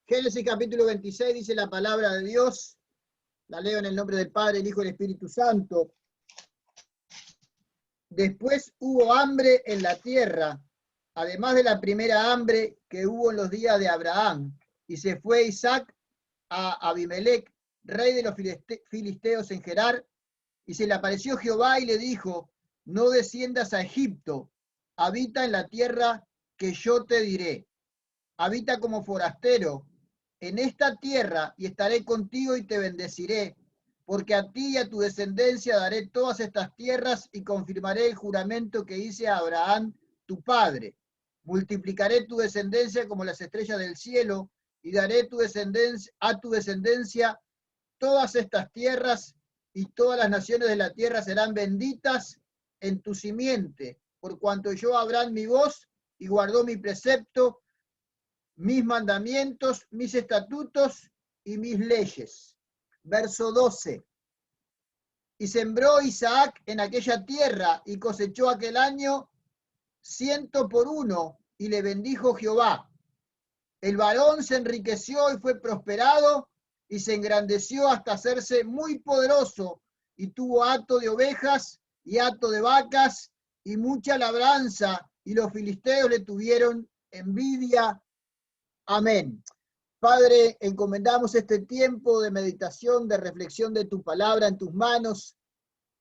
Génesis capítulo 26 dice la palabra de Dios, la leo en el nombre del Padre, el Hijo y el Espíritu Santo. Después hubo hambre en la tierra, además de la primera hambre que hubo en los días de Abraham, y se fue Isaac a Abimelec, rey de los filisteos en Gerar, y se le apareció Jehová y le dijo, no desciendas a Egipto, habita en la tierra que yo te diré. Habita como forastero en esta tierra y estaré contigo y te bendeciré, porque a ti y a tu descendencia daré todas estas tierras y confirmaré el juramento que hice a Abraham, tu padre. Multiplicaré tu descendencia como las estrellas del cielo y daré a tu descendencia todas estas tierras y todas las naciones de la tierra serán benditas en tu simiente, por cuanto yo Abraham mi voz y guardó mi precepto, mis mandamientos, mis estatutos y mis leyes. Verso 12. Y sembró Isaac en aquella tierra y cosechó aquel año 100 por 1 y le bendijo Jehová. El varón se enriqueció y fue prosperado y se engrandeció hasta hacerse muy poderoso y tuvo hato de ovejas y hato de vacas y mucha labranza y los filisteos le tuvieron envidia. Amén. Padre, encomendamos este tiempo de meditación, de reflexión de tu palabra en tus manos.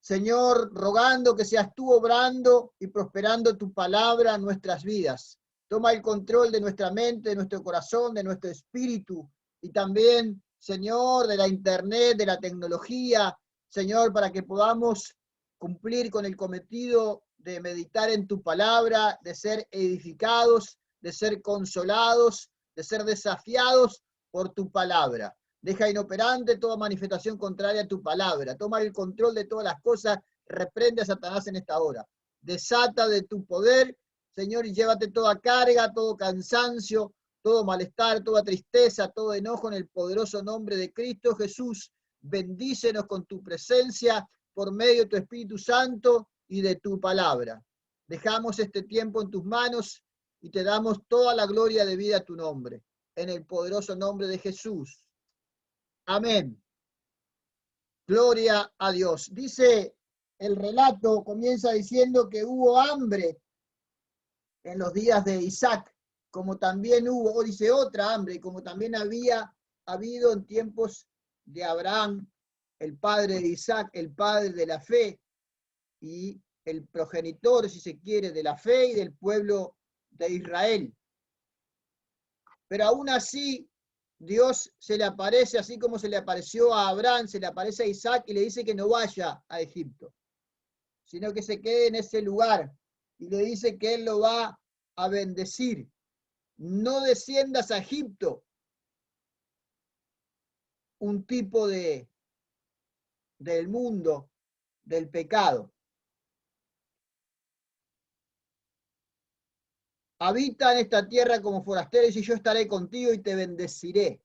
Señor, rogando que seas tú obrando y prosperando tu palabra en nuestras vidas. Toma el control de nuestra mente, de nuestro corazón, de nuestro espíritu y también, Señor, de la internet, de la tecnología, Señor, para que podamos cumplir con el cometido de meditar en tu palabra, de ser edificados, de ser consolados, de ser desafiados por tu palabra. Deja inoperante toda manifestación contraria a tu palabra. Toma el control de todas las cosas. Reprende a Satanás en esta hora. Desata de tu poder, Señor, y llévate toda carga, todo cansancio, todo malestar, toda tristeza, todo enojo en el poderoso nombre de Cristo Jesús. Bendícenos con tu presencia por medio de tu Espíritu Santo y de tu palabra. Dejamos este tiempo en tus manos y te damos toda la gloria de vida a tu nombre. En el poderoso nombre de Jesús. Amén. Gloria a Dios. Dice el relato, comienza diciendo que hubo hambre en los días de Isaac, como también hubo, o dice otra hambre, como también había habido en tiempos de Abraham, el padre de Isaac, el padre de la fe y el progenitor, si se quiere, de la fe y del pueblo de Israel. Pero aún así, Dios se le aparece, así como se le apareció a Abraham, se le aparece a Isaac y le dice que no vaya a Egipto, sino que se quede en ese lugar y le dice que él lo va a bendecir. No desciendas a Egipto, un tipo del mundo, del pecado. Habita en esta tierra como forasteros y yo estaré contigo y te bendeciré.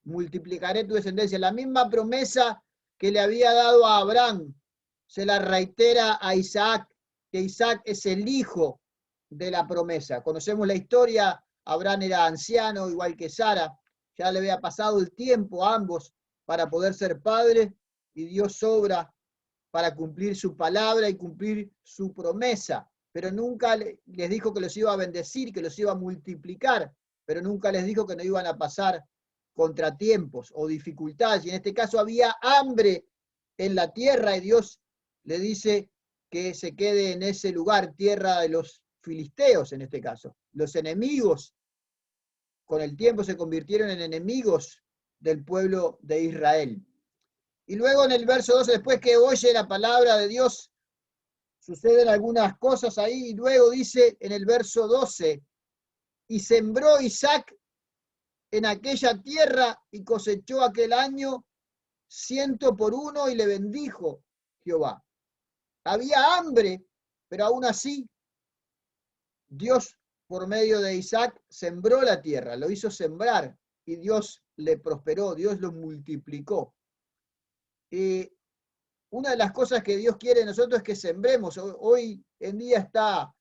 Multiplicaré tu descendencia. La misma promesa que le había dado a Abraham se la reitera a Isaac, que Isaac es el hijo de la promesa. Conocemos la historia, Abraham era anciano, igual que Sara, ya le había pasado el tiempo a ambos para poder ser padre, y Dios obra para cumplir su palabra y cumplir su promesa. Pero nunca les dijo que los iba a bendecir, que los iba a multiplicar, pero nunca les dijo que no iban a pasar contratiempos o dificultades. Y en este caso había hambre en la tierra y Dios le dice que se quede en ese lugar, tierra de los filisteos en este caso. Los enemigos con el tiempo se convirtieron en enemigos del pueblo de Israel. Y luego en el verso 12, después que oye la palabra de Dios, suceden algunas cosas ahí, y luego dice en el verso 12, y sembró Isaac en aquella tierra y cosechó aquel año 100 por 1 y le bendijo Jehová. Había hambre, pero aún así Dios por medio de Isaac sembró la tierra, lo hizo sembrar y Dios le prosperó, Dios lo multiplicó. Y una de las cosas que Dios quiere de nosotros es que sembremos. Hoy en día está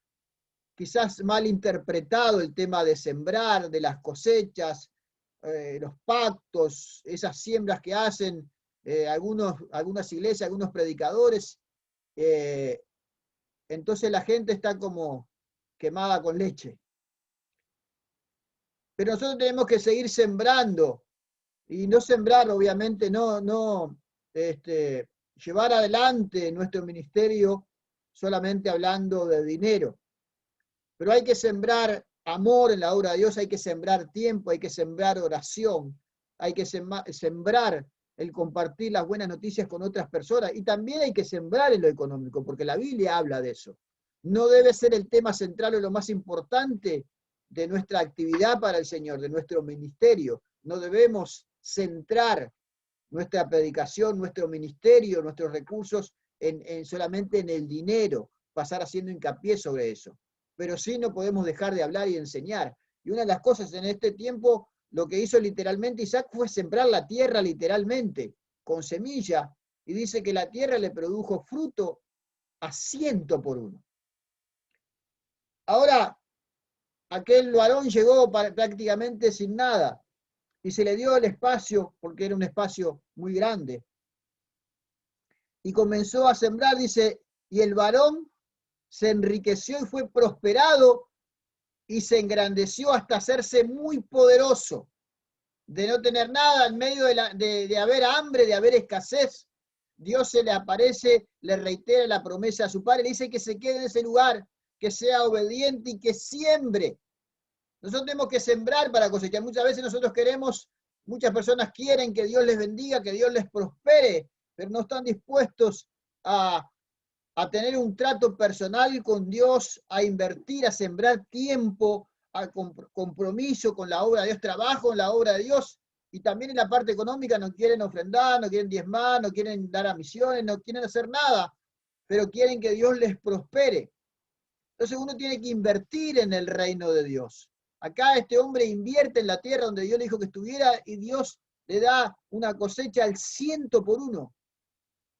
quizás mal interpretado el tema de sembrar, de las cosechas, los pactos, esas siembras que hacen algunas iglesias, algunos predicadores. Entonces la gente está como quemada con leche. Pero nosotros tenemos que seguir sembrando, y no sembrar, obviamente, no llevar adelante nuestro ministerio solamente hablando de dinero. Pero hay que sembrar amor en la obra de Dios, hay que sembrar tiempo, hay que sembrar oración, hay que sembrar el compartir las buenas noticias con otras personas, y también hay que sembrar en lo económico, porque la Biblia habla de eso. No debe ser el tema central o lo más importante de nuestra actividad para el Señor, de nuestro ministerio. No debemos centrar nuestra predicación, nuestro ministerio, nuestros recursos solamente en el dinero, pasar haciendo hincapié sobre eso. Pero sí no podemos dejar de hablar y enseñar. Y una de las cosas en este tiempo, lo que hizo literalmente Isaac fue sembrar la tierra literalmente, con semilla, y dice que la tierra le produjo fruto a 100 por uno. Ahora, aquel varón llegó prácticamente sin nada, y se le dio el espacio, porque era un espacio muy grande, y comenzó a sembrar, dice, y el varón se enriqueció y fue prosperado y se engrandeció hasta hacerse muy poderoso, de no tener nada en medio de haber hambre, de haber escasez. Dios se le aparece, le reitera la promesa a su padre, le dice que se quede en ese lugar, que sea obediente y que siembre. Nosotros tenemos que sembrar para cosechar. Muchas veces muchas personas quieren que Dios les bendiga, que Dios les prospere, pero no están dispuestos a tener un trato personal con Dios, a invertir, a sembrar tiempo, a compromiso con la obra de Dios, trabajo en la obra de Dios, y también en la parte económica no quieren ofrendar, no quieren diezmar, no quieren dar a misiones, no quieren hacer nada, pero quieren que Dios les prospere. Entonces uno tiene que invertir en el reino de Dios. Acá este hombre invierte en la tierra donde Dios le dijo que estuviera, y Dios le da una cosecha al 100 por uno,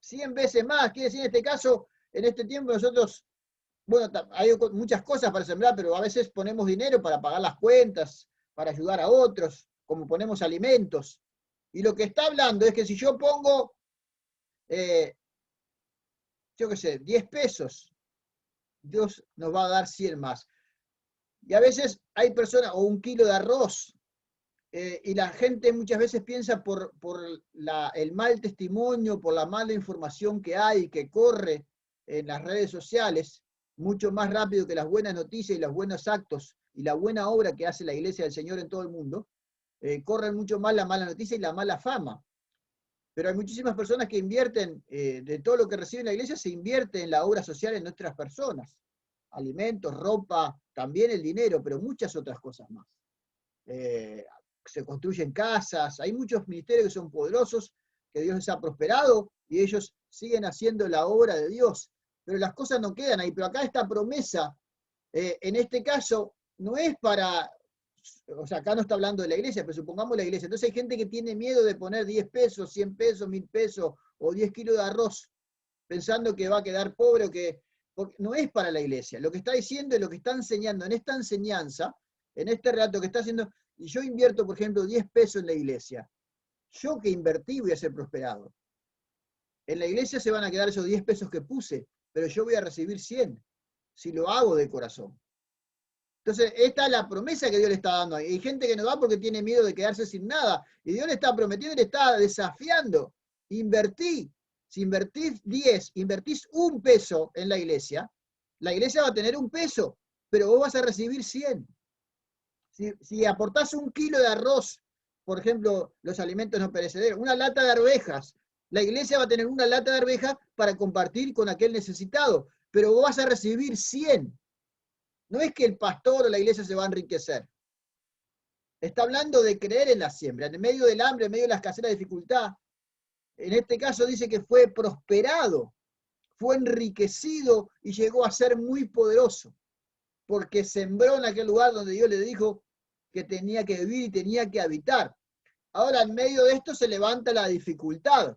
100 veces más. Quiere decir, en este caso, en este tiempo nosotros, bueno, hay muchas cosas para sembrar, pero a veces ponemos dinero para pagar las cuentas, para ayudar a otros, como ponemos alimentos. Y lo que está hablando es que si yo pongo, yo qué sé, 10 pesos, Dios nos va a dar 100 más. Y a veces hay personas, o 1 kilo de arroz, y la gente muchas veces piensa por el mal testimonio, por la mala información que hay, que corre en las redes sociales, mucho más rápido que las buenas noticias y los buenos actos y la buena obra que hace la Iglesia del Señor en todo el mundo, corren mucho más la mala noticia y la mala fama. Pero hay muchísimas personas que invierten, de todo lo que recibe la Iglesia, se invierte en la obra social en nuestras personas. Alimentos, ropa, también el dinero, pero muchas otras cosas más. Se construyen casas, hay muchos ministerios que son poderosos, que Dios les ha prosperado, y ellos siguen haciendo la obra de Dios. Pero las cosas no quedan ahí. Pero acá esta promesa, en este caso, no es para, o sea, acá no está hablando de la iglesia, pero supongamos la iglesia. Entonces hay gente que tiene miedo de poner 10 pesos, 100 pesos, 1000 pesos, o 10 kilos de arroz, pensando que va a quedar pobre, porque no es para la iglesia. Lo que está diciendo y lo que está enseñando en esta enseñanza, en este relato que está haciendo, y yo invierto, por ejemplo, 10 pesos en la iglesia, yo que invertí voy a ser prosperado. En la iglesia se van a quedar esos 10 pesos que puse, pero yo voy a recibir 100, si lo hago de corazón. Entonces, esta es la promesa que Dios le está dando. Hay gente que no va porque tiene miedo de quedarse sin nada, y Dios le está prometiendo y le está desafiando. Invertí. Si invertís 10, invertís 1 peso en la iglesia va a tener 1 peso, pero vos vas a recibir 100. Si aportás 1 kilo de arroz, por ejemplo, los alimentos no perecederos, una lata de arvejas, la iglesia va a tener una lata de arvejas para compartir con aquel necesitado, pero vos vas a recibir 100. No es que el pastor o la iglesia se va a enriquecer. Está hablando de creer en la siembra, en medio del hambre, en medio de la escasez, la dificultad. En este caso dice que fue prosperado, fue enriquecido y llegó a ser muy poderoso, porque sembró en aquel lugar donde Dios le dijo que tenía que vivir y tenía que habitar. Ahora, en medio de esto se levanta la dificultad.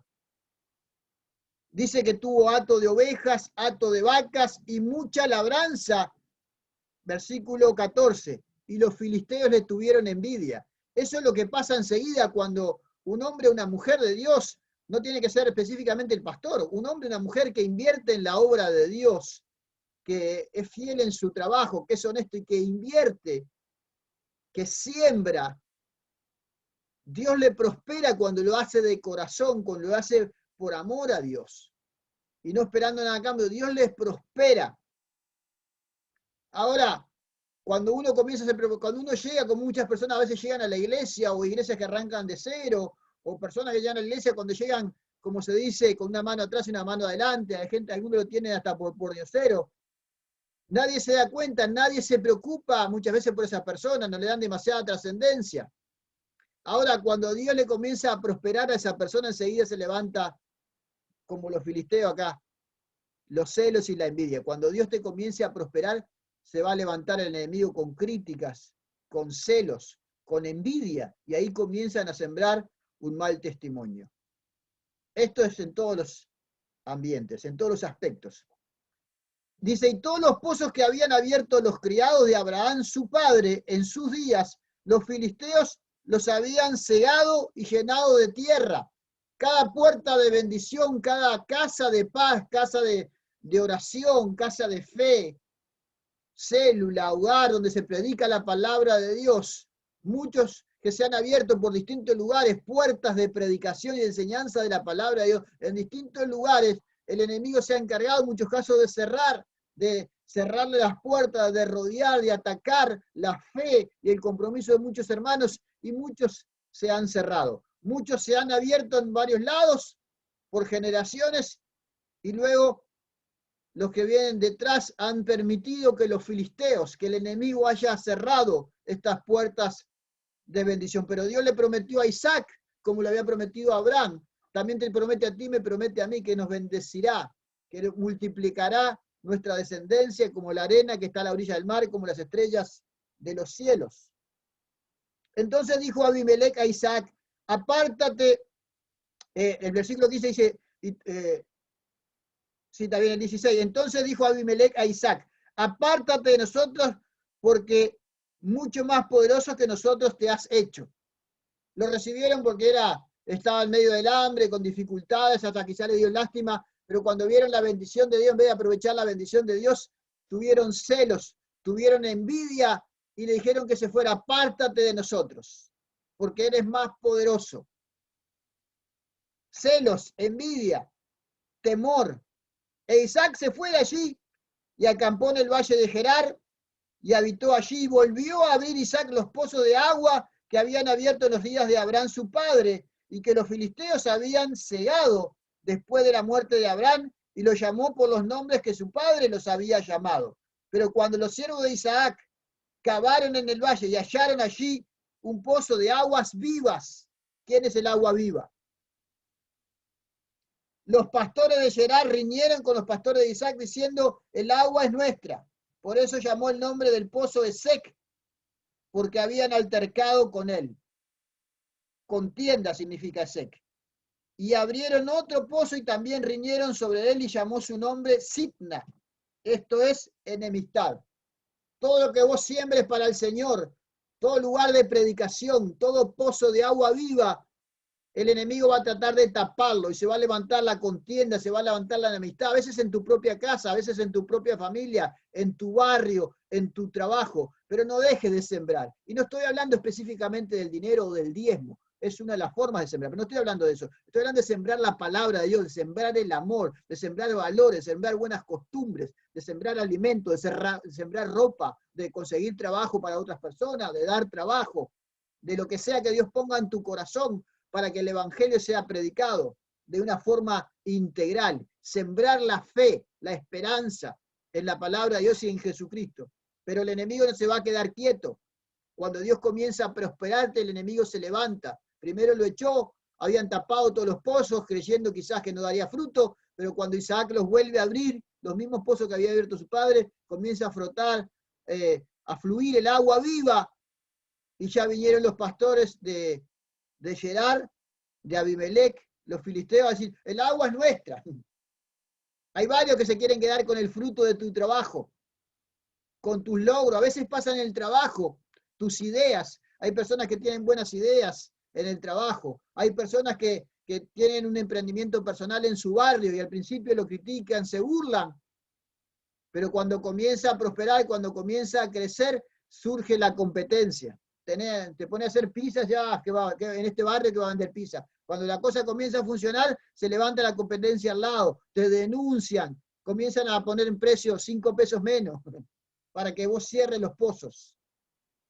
Dice que tuvo hato de ovejas, hato de vacas y mucha labranza, versículo 14, y los filisteos le tuvieron envidia. Eso es lo que pasa enseguida cuando un hombre o una mujer de Dios, no tiene que ser específicamente el pastor, un hombre o una mujer que invierte en la obra de Dios, que es fiel en su trabajo, que es honesto y que invierte, que siembra, Dios le prospera cuando lo hace de corazón, cuando lo hace por amor a Dios y no esperando nada a cambio. Dios les prospera. Ahora, cuando uno comienza a hacer, cuando uno llega, como muchas personas a veces llegan a la iglesia, o iglesias que arrancan de cero, o personas que llegan a la iglesia cuando llegan, como se dice, con una mano atrás y una mano adelante, hay gente, algunos lo tienen hasta por diosero. Nadie se da cuenta, nadie se preocupa muchas veces por esas personas, no le dan demasiada trascendencia. Ahora, cuando Dios le comienza a prosperar a esa persona, enseguida se levanta, como los filisteos acá, los celos y la envidia. Cuando Dios te comience a prosperar, se va a levantar el enemigo con críticas, con celos, con envidia, y ahí comienzan a sembrar un mal testimonio. Esto es en todos los ambientes, en todos los aspectos. Dice, y todos los pozos que habían abierto los criados de Abraham, su padre, en sus días, los filisteos los habían cegado y llenado de tierra. Cada puerta de bendición, cada casa de paz, casa de oración, casa de fe, célula, hogar donde se predica la palabra de Dios. Muchos que se han abierto por distintos lugares, puertas de predicación y de enseñanza de la palabra de Dios. En distintos lugares el enemigo se ha encargado en muchos casos de cerrarle las puertas, de rodear, de atacar la fe y el compromiso de muchos hermanos, y muchos se han cerrado. Muchos se han abierto en varios lados por generaciones, y luego los que vienen detrás han permitido que los filisteos, que el enemigo haya cerrado estas puertas de bendición. Pero Dios le prometió a Isaac, como le había prometido a Abraham, también te promete a ti, me promete a mí, que nos bendecirá, que multiplicará nuestra descendencia como la arena que está a la orilla del mar, como las estrellas de los cielos. Entonces dijo Abimelec a Isaac, apártate, el versículo 15 dice, sí, también el 16, entonces dijo Abimelec a Isaac, apártate de nosotros porque mucho más poderoso que nosotros te has hecho. Lo recibieron porque estaba en medio del hambre, con dificultades, hasta quizá le dio lástima, pero cuando vieron la bendición de Dios, en vez de aprovechar la bendición de Dios, tuvieron celos, tuvieron envidia y le dijeron que se fuera, apártate de nosotros, porque eres más poderoso. Celos, envidia, temor. E Isaac se fue de allí y acampó en el valle de Gerar y habitó allí, y volvió a abrir Isaac los pozos de agua que habían abierto en los días de Abraham su padre, y que los filisteos habían cegado después de la muerte de Abraham, y los llamó por los nombres que su padre los había llamado. Pero cuando los siervos de Isaac cavaron en el valle y hallaron allí un pozo de aguas vivas. ¿Quién es el agua viva? Los pastores de Gerar riñeron con los pastores de Isaac diciendo, el agua es nuestra. Por eso llamó el nombre del pozo Esek, porque habían altercado con él. Contienda significa Esek. Y abrieron otro pozo y también riñeron sobre él y llamó su nombre Sitna. Esto es enemistad. Todo lo que vos siembres para el Señor, todo lugar de predicación, todo pozo de agua viva, el enemigo va a tratar de taparlo y se va a levantar la contienda, se va a levantar la enemistad, a veces en tu propia casa, a veces en tu propia familia, en tu barrio, en tu trabajo, pero no dejes de sembrar. Y no estoy hablando específicamente del dinero o del diezmo, es una de las formas de sembrar, pero no estoy hablando de eso, estoy hablando de sembrar la palabra de Dios, de sembrar el amor, de sembrar valores, de sembrar buenas costumbres, de sembrar alimento, de sembrar ropa, de conseguir trabajo para otras personas, de dar trabajo, de lo que sea que Dios ponga en tu corazón, para que el evangelio sea predicado de una forma integral, sembrar la fe, la esperanza en la palabra de Dios y en Jesucristo. Pero el enemigo no se va a quedar quieto. Cuando Dios comienza a prosperarte, el enemigo se levanta. Primero lo echó, habían tapado todos los pozos, creyendo quizás que no daría fruto, pero cuando Isaac los vuelve a abrir, los mismos pozos que había abierto su padre, comienza a frotar, a fluir el agua viva, y ya vinieron los pastores de Gerar, de Abimelec, los filisteos, a decir, el agua es nuestra. Hay varios que se quieren quedar con el fruto de tu trabajo. con tus logros, a veces pasa en el trabajo, tus ideas. Hay personas que tienen buenas ideas en el trabajo, hay personas que tienen un emprendimiento personal en su barrio y al principio lo critican, se burlan, pero cuando comienza a prosperar, cuando comienza a crecer, surge la competencia. Te pone a hacer pizzas, ya que en este barrio que va a vender pizza. Cuando la cosa comienza a funcionar, se levanta la competencia al lado, te denuncian, comienzan a poner en precio 5 pesos menos para que vos cierres los pozos.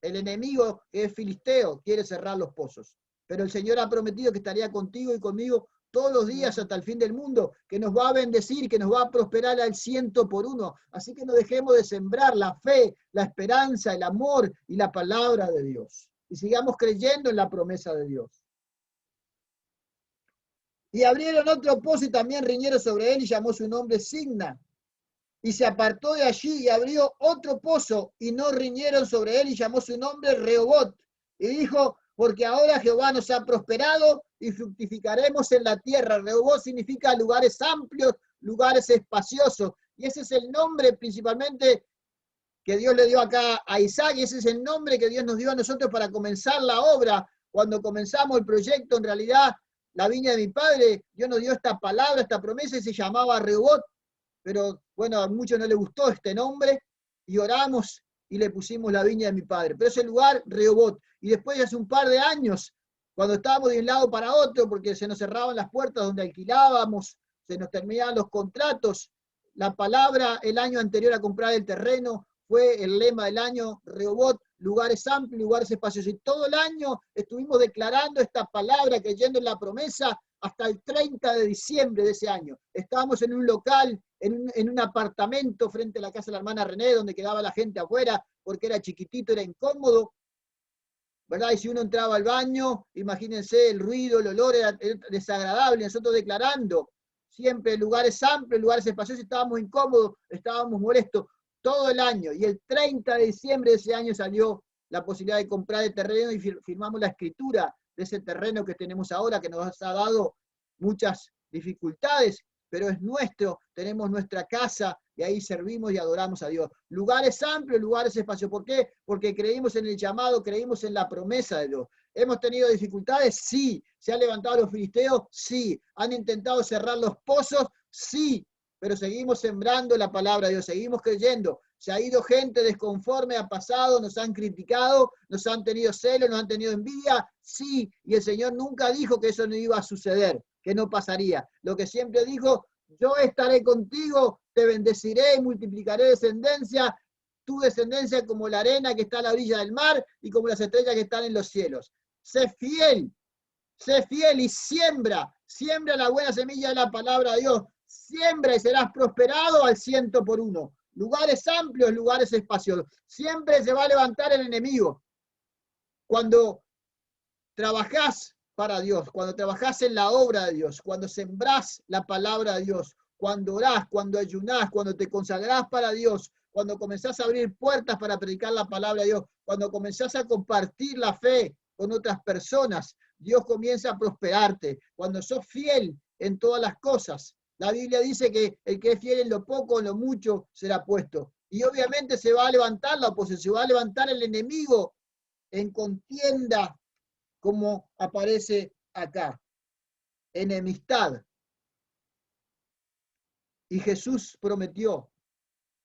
El enemigo, que es filisteo, quiere cerrar los pozos. Pero el Señor ha prometido que estaría contigo y conmigo todos los días hasta el fin del mundo, que nos va a bendecir, que nos va a prosperar al 100%. Así que no dejemos de sembrar la fe, la esperanza, el amor y la palabra de Dios. Y sigamos creyendo en la promesa de Dios. Y abrieron otro pozo y también riñeron sobre él y llamó su nombre Signa. Y se apartó de allí y abrió otro pozo y no riñeron sobre él y llamó su nombre Rehobot. Y dijo, porque ahora Jehová nos ha prosperado y fructificaremos en la tierra. Rehobot significa lugares amplios, lugares espaciosos. Y ese es el nombre principalmente que Dios le dio acá a Isaac, y ese es el nombre que Dios nos dio a nosotros para comenzar la obra. Cuando comenzamos el proyecto, en realidad, la viña de mi padre, Dios nos dio esta palabra, esta promesa, y se llamaba Rehobot. Pero bueno, a muchos no les gustó este nombre y oramos y le pusimos la viña de mi padre. Pero ese lugar, Rehobot. Y después, hace un par de años, cuando estábamos de un lado para otro, porque se nos cerraban las puertas donde alquilábamos, se nos terminaban los contratos, la palabra el año anterior a comprar el terreno fue el lema del año, Rehobot, lugares amplios, lugares espaciosos. Y todo el año estuvimos declarando esta palabra, creyendo en la promesa, hasta el 30 de diciembre de ese año. Estábamos en un local, en un apartamento frente a la casa de la hermana René, donde quedaba la gente afuera, porque era chiquitito, era incómodo, ¿verdad? Y si uno entraba al baño, imagínense el ruido, el olor era desagradable. Nosotros declarando siempre lugares amplios, lugares espaciosos, estábamos incómodos, estábamos molestos todo el año. Y el 30 de diciembre de ese año salió la posibilidad de comprar el terreno y firmamos la escritura de ese terreno que tenemos ahora, que nos ha dado muchas dificultades, pero es nuestro, tenemos nuestra casa y ahí servimos y adoramos a Dios. Lugares amplios, lugares espaciosos. ¿Por qué? Porque creímos en el llamado, creímos en la promesa de Dios. ¿Hemos tenido dificultades? Sí. ¿Se han levantado los filisteos? Sí. ¿Han intentado cerrar los pozos? Sí. Pero seguimos sembrando la palabra de Dios, seguimos creyendo. Se ha ido gente desconforme, ha pasado, nos han criticado, nos han tenido celos, nos han tenido envidia, sí, y el Señor nunca dijo que eso no iba a suceder, que no pasaría. Lo que siempre dijo, yo estaré contigo, te bendeciré y multiplicaré descendencia, tu descendencia como la arena que está a la orilla del mar y como las estrellas que están en los cielos. Sé fiel y siembra la buena semilla de la palabra de Dios. Siembra y serás prosperado al 100%. Lugares amplios, lugares espaciosos. Siempre se va a levantar el enemigo. Cuando trabajás para Dios, cuando trabajás en la obra de Dios, cuando sembrás la palabra de Dios, cuando orás, cuando ayunás, cuando te consagrás para Dios, cuando comenzás a abrir puertas para predicar la palabra de Dios, cuando comenzás a compartir la fe con otras personas, Dios comienza a prosperarte. Cuando sos fiel en todas las cosas, la Biblia dice que el que es fiel en lo poco, en lo mucho, será puesto. Y obviamente se va a levantar la oposición, se va a levantar el enemigo en contienda, como aparece acá. Enemistad. Y Jesús prometió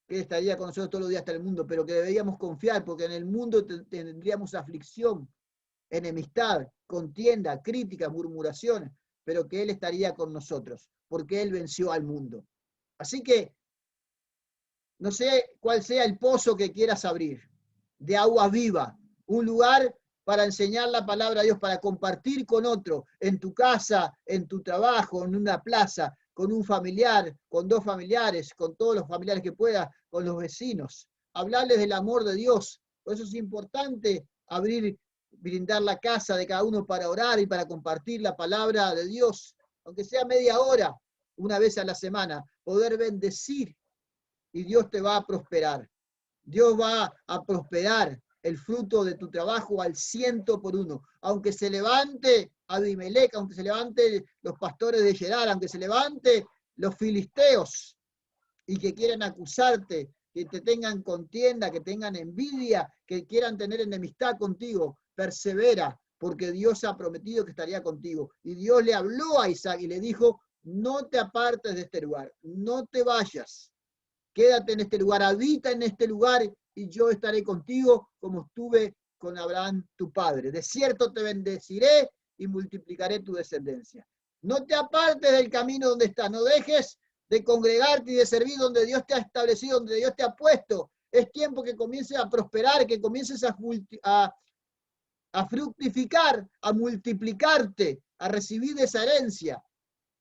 que estaría con nosotros todos los días hasta el mundo, pero que deberíamos confiar, porque en el mundo tendríamos aflicción, enemistad, contienda, críticas, murmuraciones, pero que Él estaría con nosotros, porque Él venció al mundo. Así que, no sé cuál sea el pozo que quieras abrir, de agua viva, un lugar para enseñar la palabra de Dios, para compartir con otro, en tu casa, en tu trabajo, en una plaza, con un familiar, con dos familiares, con todos los familiares que puedas, con los vecinos. Hablarles del amor de Dios. Por eso es importante brindar la casa de cada uno para orar y para compartir la palabra de Dios, aunque sea media hora, una vez a la semana, poder bendecir y Dios te va a prosperar. Dios va a prosperar el fruto de tu trabajo al 100%. Aunque se levante Abimelec, aunque se levante los pastores de Gerar, aunque se levante los filisteos y que quieran acusarte que te tengan contienda, que tengan envidia, que quieran tener enemistad contigo. Persevera, porque Dios ha prometido que estaría contigo. Y Dios le habló a Isaac y le dijo, no te apartes de este lugar, no te vayas. Quédate en este lugar, habita en este lugar y yo estaré contigo como estuve con Abraham tu padre. De cierto te bendeciré y multiplicaré tu descendencia. No te apartes del camino donde estás, no dejes de congregarte y de servir donde Dios te ha establecido, donde Dios te ha puesto. Es tiempo que comiences a prosperar, que comiences a fructificar, a multiplicarte, a recibir esa herencia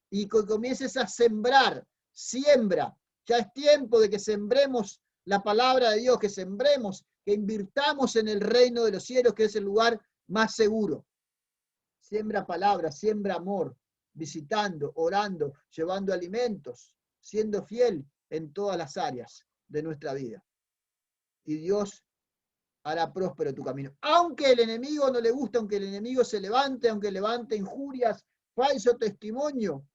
y que comiences a sembrar. Siembra. Ya es tiempo de que sembremos la palabra de Dios, que sembremos, que invirtamos en el reino de los cielos, que es el lugar más seguro. Siembra palabra, siembra amor, visitando, orando, llevando alimentos, siendo fiel en todas las áreas de nuestra vida. Y Dios hará próspero tu camino. Aunque el enemigo no le guste, aunque el enemigo se levante, aunque levante injurias, falso testimonio,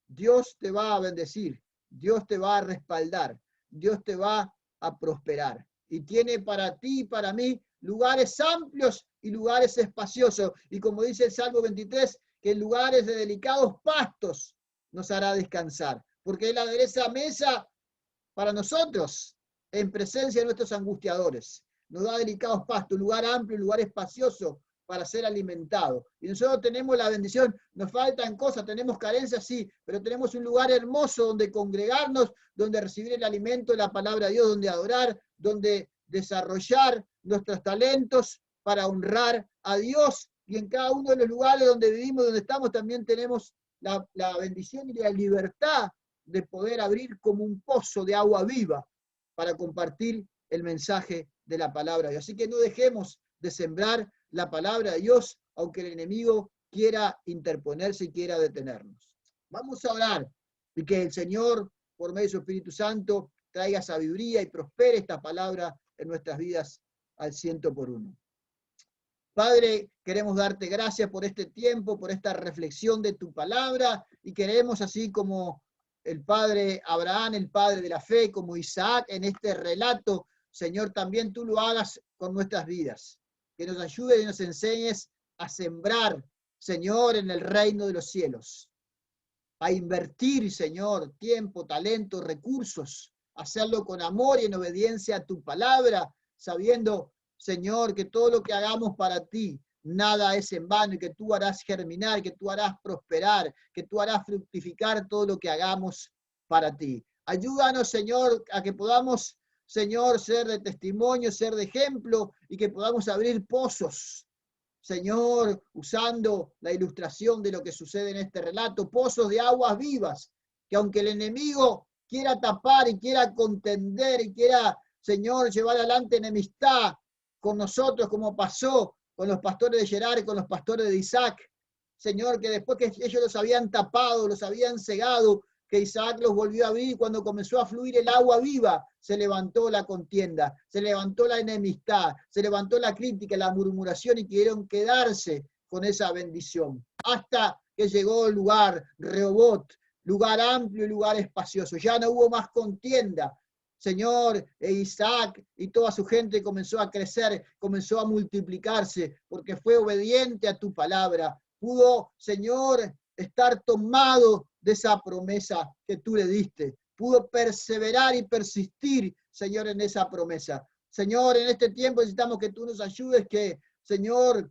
Dios te va a bendecir, Dios te va a respaldar, Dios te va a prosperar. Y tiene para ti y para mí lugares amplios y lugares espaciosos. Y como dice el Salmo 23, que en lugares de delicados pastos nos hará descansar. Porque Él adereza mesa para nosotros en presencia de nuestros angustiadores. Nos da delicados pastos, un lugar amplio, un lugar espacioso para ser alimentado. Y nosotros tenemos la bendición, nos faltan cosas, tenemos carencias, sí, pero tenemos un lugar hermoso donde congregarnos, donde recibir el alimento de la palabra de Dios, donde adorar, donde desarrollar nuestros talentos para honrar a Dios. Y en cada uno de los lugares donde vivimos, donde estamos, también tenemos la bendición y la libertad de poder abrir como un pozo de agua viva para compartir el mensaje de la palabra de Dios. Así que no dejemos de sembrar la palabra de Dios, aunque el enemigo quiera interponerse y quiera detenernos. Vamos a orar y que el Señor, por medio de su Espíritu Santo, traiga sabiduría y prospere esta palabra en nuestras vidas al 100%. Padre, queremos darte gracias por este tiempo, por esta reflexión de tu palabra, y queremos, así como el padre Abraham, el padre de la fe, como Isaac, en este relato, Señor, también tú lo hagas con nuestras vidas. Que nos ayudes y nos enseñes a sembrar, Señor, en el reino de los cielos. A invertir, Señor, tiempo, talento, recursos. Hacerlo con amor y en obediencia a tu palabra, sabiendo, Señor, que todo lo que hagamos para ti, nada es en vano y que tú harás germinar, que tú harás prosperar, que tú harás fructificar todo lo que hagamos para ti. Ayúdanos, Señor, a que podamos, Señor, ser de testimonio, ser de ejemplo y que podamos abrir pozos, Señor, usando la ilustración de lo que sucede en este relato, pozos de aguas vivas, que aunque el enemigo quiera tapar y quiera contender y quiera, Señor, llevar adelante enemistad con nosotros, como pasó con los pastores de Gerar y con los pastores de Isaac, Señor, que después que ellos los habían tapado, los habían cegado, que Isaac los volvió a abrir, cuando comenzó a fluir el agua viva, se levantó la contienda, se levantó la enemistad, se levantó la crítica, la murmuración y quisieron quedarse con esa bendición. Hasta que llegó el lugar, Rehobot, lugar amplio y lugar espacioso. Ya no hubo más contienda. Señor, Isaac y toda su gente comenzó a crecer, comenzó a multiplicarse, porque fue obediente a tu palabra. Pudo, Señor, estar tomado de esa promesa que tú le diste. Pudo perseverar y persistir, Señor, en esa promesa. Señor, en este tiempo necesitamos que tú nos ayudes, que, Señor,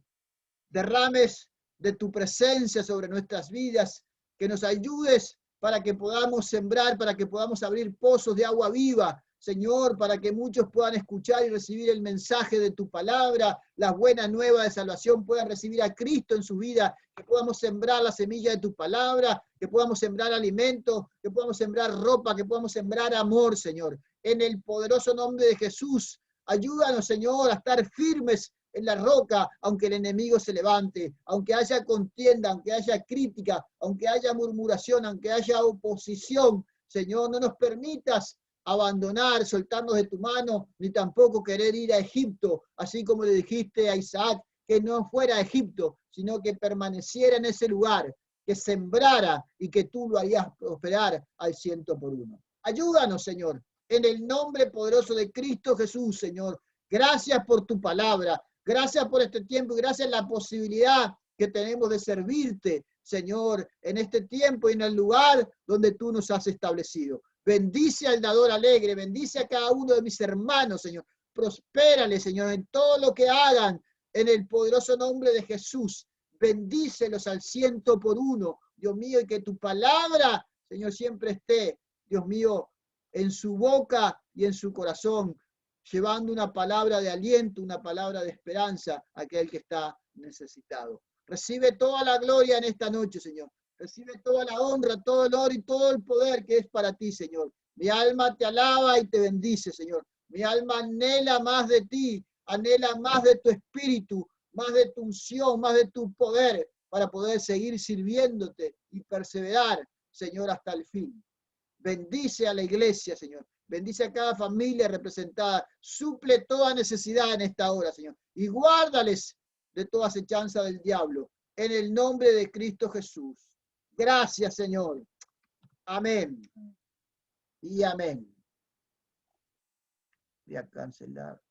derrames de tu presencia sobre nuestras vidas, que nos ayudes para que podamos sembrar, para que podamos abrir pozos de agua viva, Señor, para que muchos puedan escuchar y recibir el mensaje de tu palabra, las buenas nuevas de salvación, puedan recibir a Cristo en su vida, que podamos sembrar la semilla de tu palabra, que podamos sembrar alimento, que podamos sembrar ropa, que podamos sembrar amor, Señor. En el poderoso nombre de Jesús, ayúdanos, Señor, a estar firmes en la roca, aunque el enemigo se levante, aunque haya contienda, aunque haya crítica, aunque haya murmuración, aunque haya oposición. Señor, no nos permitas abandonar, soltarnos de tu mano, ni tampoco querer ir a Egipto, así como le dijiste a Isaac, que no fuera a Egipto, sino que permaneciera en ese lugar, que sembrara y que tú lo harías prosperar al 100%. Ayúdanos, Señor, en el nombre poderoso de Cristo Jesús, Señor. Gracias por tu palabra, gracias por este tiempo y gracias por la posibilidad que tenemos de servirte, Señor, en este tiempo y en el lugar donde tú nos has establecido. Bendice al dador alegre, bendice a cada uno de mis hermanos, Señor. Prospérale, Señor, en todo lo que hagan, en el poderoso nombre de Jesús. Bendícelos al 100%, Dios mío, y que tu palabra, Señor, siempre esté, Dios mío, en su boca y en su corazón, llevando una palabra de aliento, una palabra de esperanza a aquel que está necesitado. Recibe toda la gloria en esta noche, Señor. Recibe toda la honra, todo el honor y todo el poder que es para ti, Señor. Mi alma te alaba y te bendice, Señor. Mi alma anhela más de ti, anhela más de tu espíritu, más de tu unción, más de tu poder, para poder seguir sirviéndote y perseverar, Señor, hasta el fin. Bendice a la iglesia, Señor. Bendice a cada familia representada. Suple toda necesidad en esta hora, Señor. Y guárdales de toda acechanza del diablo. En el nombre de Cristo Jesús. Gracias, Señor. Amén. Y amén. Voy a cancelar.